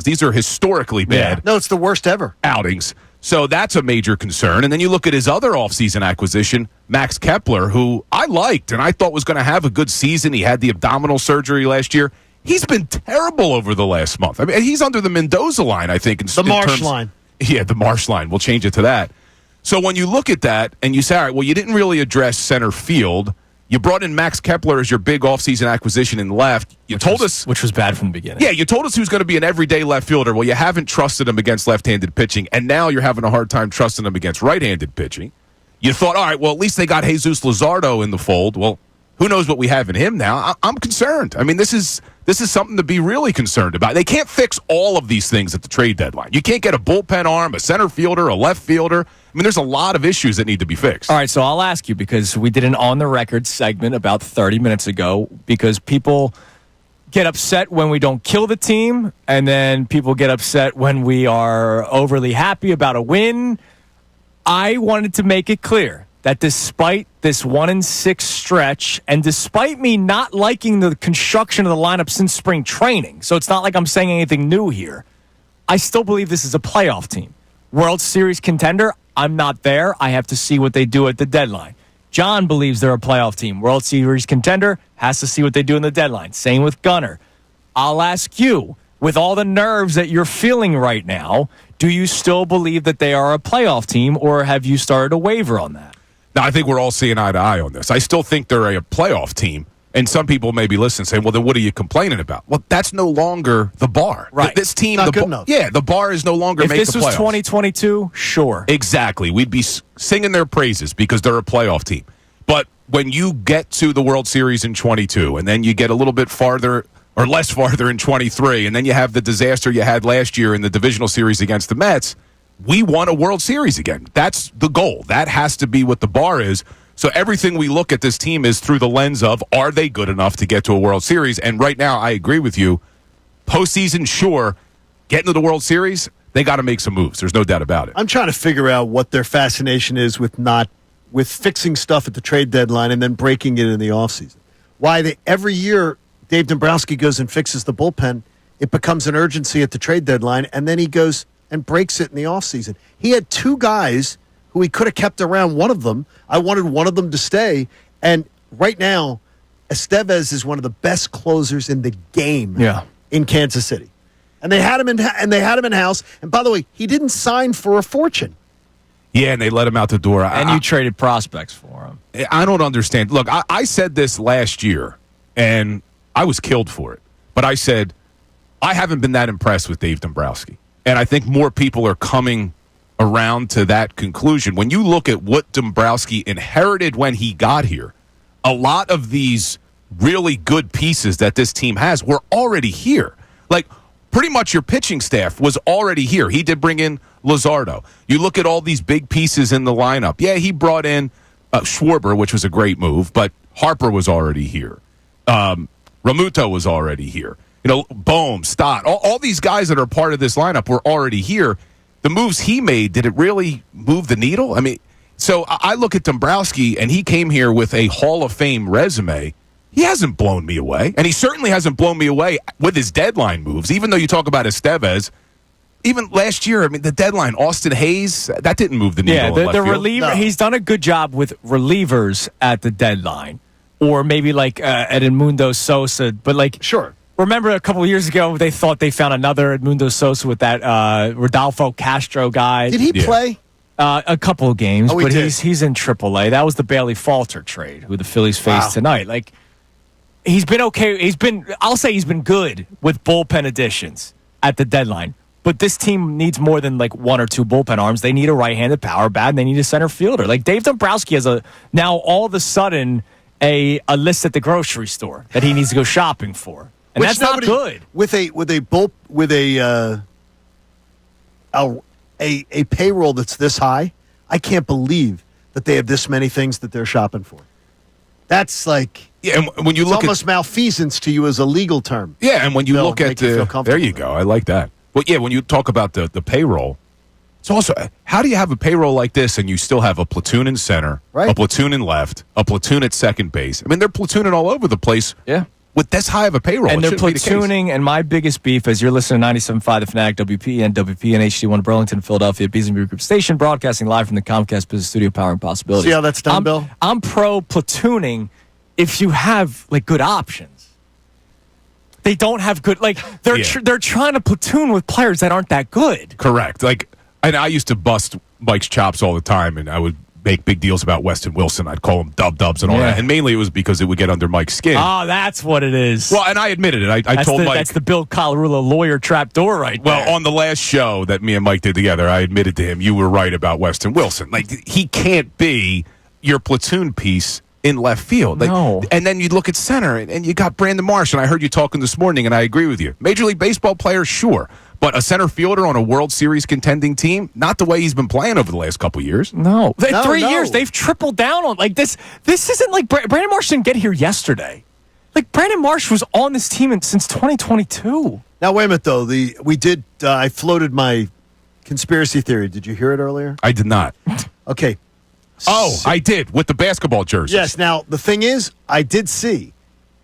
outings. These are historically bad. Yeah. No, it's the worst ever. Outings. So that's a major concern. And then you look at his other offseason acquisition, Max Kepler, who I liked and I thought was going to have a good season. He had the abdominal surgery last year. He's been terrible over the last month. I mean, he's under the Mendoza line, I think. The Marsh line. Yeah, the Marsh line. We'll change it to that. So when you look at that and you say, all right, well, you didn't really address center field. You brought in Max Kepler as your big offseason acquisition in left. Which was bad from the beginning. Yeah, you told us he was going to be an everyday left fielder. Well, you haven't trusted him against left-handed pitching, and now you're having a hard time trusting him against right-handed pitching. You thought, all right, well, at least they got Jesus Luzardo in the fold. Well, who knows what we have in him now? I'm concerned. I mean, this is something to be really concerned about. They can't fix all of these things at the trade deadline. You can't get a bullpen arm, a center fielder, a left fielder. I mean, there's a lot of issues that need to be fixed. All right, so I'll ask you, because we did an on-the-record segment about 30 minutes ago, because people get upset when we don't kill the team, and then people get upset when we are overly happy about a win. I wanted to make it clear that despite this 1-6 stretch, and despite me not liking the construction of the lineup since spring training, so it's not like I'm saying anything new here, I still believe this is a playoff team. World Series contender, I'm not there. I have to see what they do at the deadline. John believes they're a playoff team. World Series contender, has to see what they do in the deadline. Same with Gunner. I'll ask you, with all the nerves that you're feeling right now, do you still believe that they are a playoff team, or have you started to waver on that? Now, I think we're all seeing eye to eye on this. I still think they're a playoff team. And some people may be listening saying, well, then what are you complaining about? Well, that's no longer the bar. Right. This team, not good enough. Yeah, the bar is no longer make the playoffs. If this was 2022, sure. Exactly. We'd be singing their praises because they're a playoff team. But when you get to the World Series in 22, and then you get a little bit farther or less farther in 23, and then you have the disaster you had last year in the divisional series against the Mets, we won a World Series again. That's the goal. That has to be what the bar is. So everything we look at this team is through the lens of, are they good enough to get to a World Series? And right now, I agree with you. Postseason, sure. Getting to the World Series, they got to make some moves. There's no doubt about it. I'm trying to figure out what their fascination is with fixing stuff at the trade deadline and then breaking it in the offseason. Why every year Dave Dumbrosski goes and fixes the bullpen, it becomes an urgency at the trade deadline, and then he goes and breaks it in the offseason. He had two guys who he could have kept around. One of them, I wanted one of them to stay. And right now, Estevez is one of the best closers in the game in Kansas City. And they had him in house. And by the way, he didn't sign for a fortune. Yeah, and they let him out the door. And you traded prospects for him. I don't understand. Look, I said this last year, and I was killed for it. But I said, I haven't been that impressed with Dave Dumbrosski. And I think more people are coming around to that conclusion. When you look at what Dumbrosski inherited when he got here, a lot of these really good pieces that this team has were already here. Like, pretty much your pitching staff was already here. He did bring in Luzardo. You look at all these big pieces in the lineup. Yeah, he brought in Schwarber, which was a great move, but Harper was already here. Ramuto was already here. You know, Bohm, Stott, all these guys that are part of this lineup were already here. The moves he made, did it really move the needle? I mean, so I look at Dumbrosski, and he came here with a Hall of Fame resume. He hasn't blown me away, and he certainly hasn't blown me away with his deadline moves, even though you talk about Estevez. Even last year, I mean, the deadline, Austin Hayes, that didn't move the needle. Yeah, the reliever, no. He's done a good job with relievers at the deadline, or maybe like Edmundo Sosa, but like, sure. Remember a couple of years ago, they thought they found another Edmundo Sosa with that Rodolfo Castro guy. Did he play? A couple of games, but did. he's in AAA. That was the Bailey Falter trade, who the Phillies faced tonight. Like, he's been okay. I'll say he's been good with bullpen additions at the deadline. But this team needs more than like one or two bullpen arms. They need a right-handed power bat, and they need a center fielder. Like, Dave Dumbrosski has now all of a sudden a list at the grocery store that he needs to go shopping for. And that's not good. With a payroll that's this high, I can't believe that they have this many things that they're shopping for. That's like, yeah, and when you look almost malfeasance to you as a legal term. Yeah, and when you look at there you go. I like that. Well, yeah, when you talk about the payroll, it's also, how do you have a payroll like this and you still have a platoon in center, right, a platoon in left, a platoon at second base? I mean, they're platooning all over the place. Yeah. with this high of a payroll. And It they're shouldn't be the case. platooning, and my biggest beef is you're listening to 97.5 The Fanatic, WPN, WPN HD1 Burlington, Philadelphia, Beasley Group Station, broadcasting live from the Comcast Business Studio, powering possibilities. See how that's done, Bill? I'm pro platooning if you have like good options. They don't have good, like they're trying to platoon with players that aren't that good. Correct. Like, and I used to bust Mike's chops all the time, and I would make big deals about Weston Wilson. I'd call him dubs and all that. And mainly it was because it would get under Mike's skin. Oh, that's what it is. Well, and I admitted it. I told Mike. That's the Bill Colorullo lawyer trapdoor right there. Well, on the last show that me and Mike did together, I admitted to him, you were right about Weston Wilson. Like, he can't be your platoon piece in left field. Like, No. And then you look at center, and you got Brandon Marsh, and I heard you talking this morning, and I agree with you. Major League Baseball player, sure. But a center fielder on a World Series contending team, not the way he's been playing over the last couple years. No. No, 3 no. years, they've tripled down on, like, this. This isn't like Brandon Marsh didn't get here yesterday. Like, Brandon Marsh was on this team since 2022. Now, wait a minute, though. I floated my conspiracy theory. Did you hear it earlier? I did not. Okay. Oh, I did, with the basketball jerseys. Yes. Now, the thing is, I did see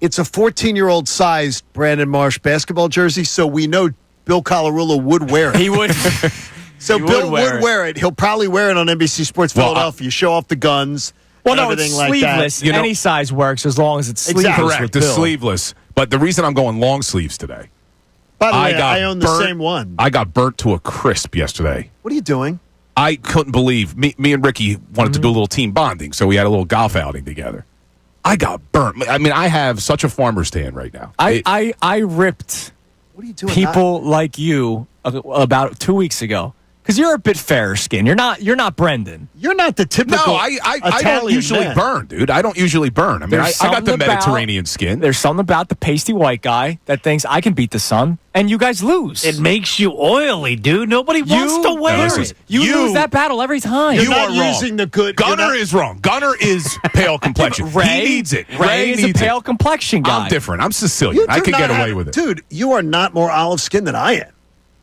it's a 14-year-old sized Brandon Marsh basketball jersey, so we know Bill Colorullo would wear it. He would. So he Bill would wear it. He'll probably wear it on NBC Sports Well, Philadelphia. Show off the guns. Well, and no, everything it's like sleeveless. that. You know- Any size works as long as it's Exactly. sleeveless. Correct, with the Bill. sleeveless. But the reason I'm going long sleeves today, By the way, got I own the burnt- same one. I got burnt to a crisp yesterday. What are you doing? I couldn't believe me and Ricky wanted to do a little team bonding, so we had a little golf outing together. I got burnt. I mean, I have such a farmer's tan right now. I ripped What are you doing? people like you about 2 weeks ago because you're a bit fairer skinned. You're not Brendan. You're not the No, typical. I don't Italian usually man. burn, dude. I don't usually burn. I mean, I There's got the something about- Mediterranean skin. There's something about the pasty white guy that thinks I can beat the sun, and you guys lose. It makes you oily, dude. Nobody wants to wear listen, it. You You- lose that battle every time. You're You not are wrong. using the good. you're Gunner not- is wrong. Gunner is pale complexion. Ray He needs it. Ray is a needs pale it. complexion guy. I'm different. I'm Sicilian. You I do could not get away have- with it. dude. You are not more olive skinned than I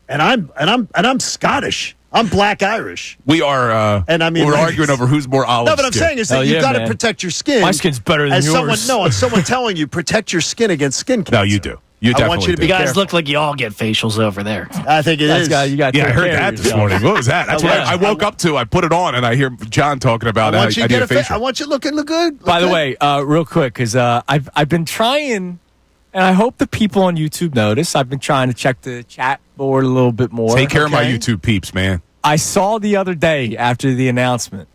am, and I'm Scottish. I'm Black Irish. We are. And I mean, we're like- arguing over who's more olive. No, but I'm skin. saying is that Hell you yeah, got to man. protect your skin. My skin's better than as yours. someone telling you protect your skin against skin cancer. No, you do. You I definitely want you to do. be You guys careful. look like you all get facials over there. I think it is. You got Yeah, I heard that this morning. What was that? That's what I woke up to. I put it on, and I hear John talking about I it. want you to I need get a a fa- facial. I want you to look good. By the Look way, real quick, because I've been trying, and I hope the people on YouTube notice. I've been trying to check the chat board a little bit more. Take care of my Okay. YouTube peeps, man. I saw the other day after the announcement,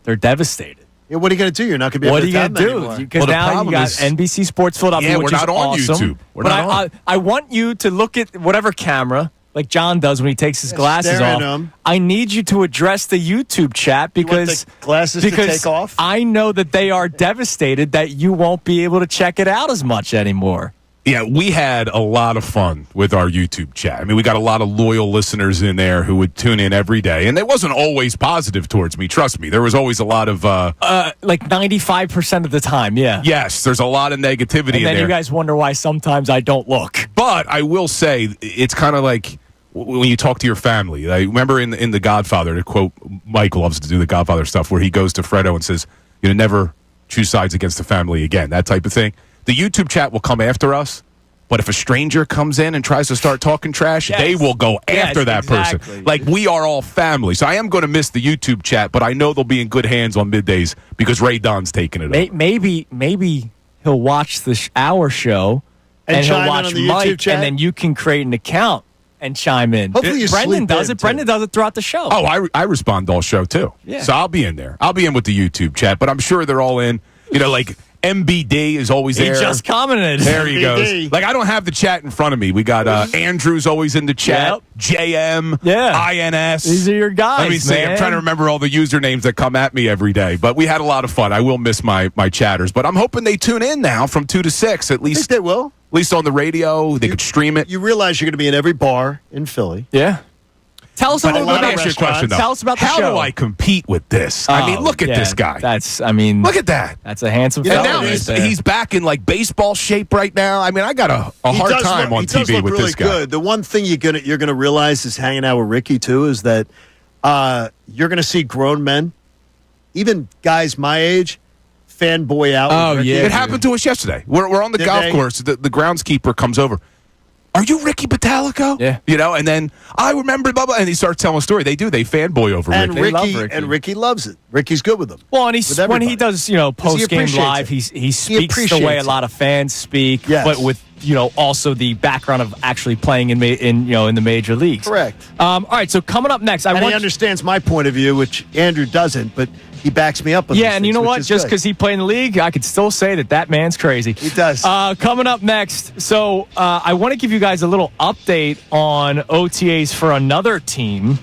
they're devastated. good. Yeah, what are you going to do? You're not going to be What able are to you have going to them do? anymore. Because Well, the now you problem got is- NBC Sports Philadelphia, Yeah, which we're is not on awesome. YouTube. We're but not on. I want you to look at whatever camera, like John does when he takes his glasses stare at off. him. I need you to address the YouTube chat You want because the glasses to because take off? I know that they are devastated that you won't be able to check it out as much anymore. Yeah, we had a lot of fun with our YouTube chat. I mean, we got a lot of loyal listeners in there who would tune in every day, and it wasn't always positive towards me. Trust me, there was always a lot of Like 95% of the time, yeah. yes. There's a lot of negativity And in then there. you guys wonder why sometimes I don't look. But I will say, it's kind of like when you talk to your family. Like, remember in The Godfather, to quote, Mike loves to do the Godfather stuff, where he goes to Fredo and says, you know, never choose sides against the family again, that type of thing. The YouTube chat will come after us, but if a stranger comes in and tries to start talking trash, Yes. they will go Yes, after that exactly. person. Like, we are all family. So I am going to miss the YouTube chat, but I know they'll be in good hands on middays because Ray Don's taking it over. Maybe he'll watch our show And he'll chime in watch on the Mike, YouTube chat? and then you can create an account and chime in. Hopefully you Brendan sleep does in, it. Brendan too. does it throughout the show. Oh, I respond all show too. Yeah. So I'll be in there. I'll be in with the YouTube chat, but I'm sure they're all in. You know, like MBD is always he there. just commented. There he goes. MBD. Like, I don't have the chat in front of me. We got Andrew's always in the chat. Yep. JM. Yeah. INS. These are your guys. Let me see. man. I'm trying to remember all the usernames that come at me every day. But we had a lot of fun. I will miss my chatters. But I'm hoping they tune in now from 2 to 6, at I think least they will. on the radio. They could stream it. You realize you're going to be in every bar in Philly. Yeah. Tell us a But little a bit lot about of Ask you a question, though. Tell us about the How show. do I compete with this? I mean, Oh, look at yeah, this guy. Look at that. That's a handsome You know, And fella now right there. he's back in like baseball shape right now. I mean, I got a He hard does time look- on he does TV look with really this guy. good. The one thing you're gonna realize is hanging out with Ricky too is that you're gonna see grown men, even guys my age, fanboy out. Oh, with Ricky. yeah. It happened to us yesterday. We're on the Did golf they? course. The groundskeeper comes over. Are you Ricky Bottalico? Yeah. And then I remember blah blah, and he starts telling a story. They do. They fanboy over And Ricky. love Ricky. And Ricky loves it. Ricky's good with them. Well, and with when everybody. he does, post game appreciates live, it. he speaks the appreciates way a it. lot of fans speak, Yes. but with also the background of actually playing in the major leagues. Correct. All right, so coming up next, And he understands my point of view, which Andrew doesn't, but he backs me up on Yeah, these and you things, know which what? is Just good. because he played in the league, I could still say that man's crazy. He does. Coming up next, so I want to give you guys a little update on OTAs for another team.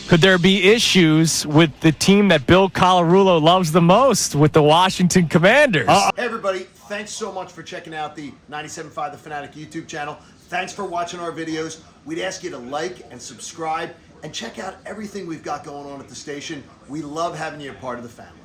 Could there be issues with the team that Bill Colarulo loves the most, with the Washington Commanders? Hey, everybody. Thanks so much for checking out the 97.5 The Fanatic YouTube channel. Thanks for watching our videos. We'd ask you to like and subscribe and check out everything we've got going on at the station. We love having you a part of the family.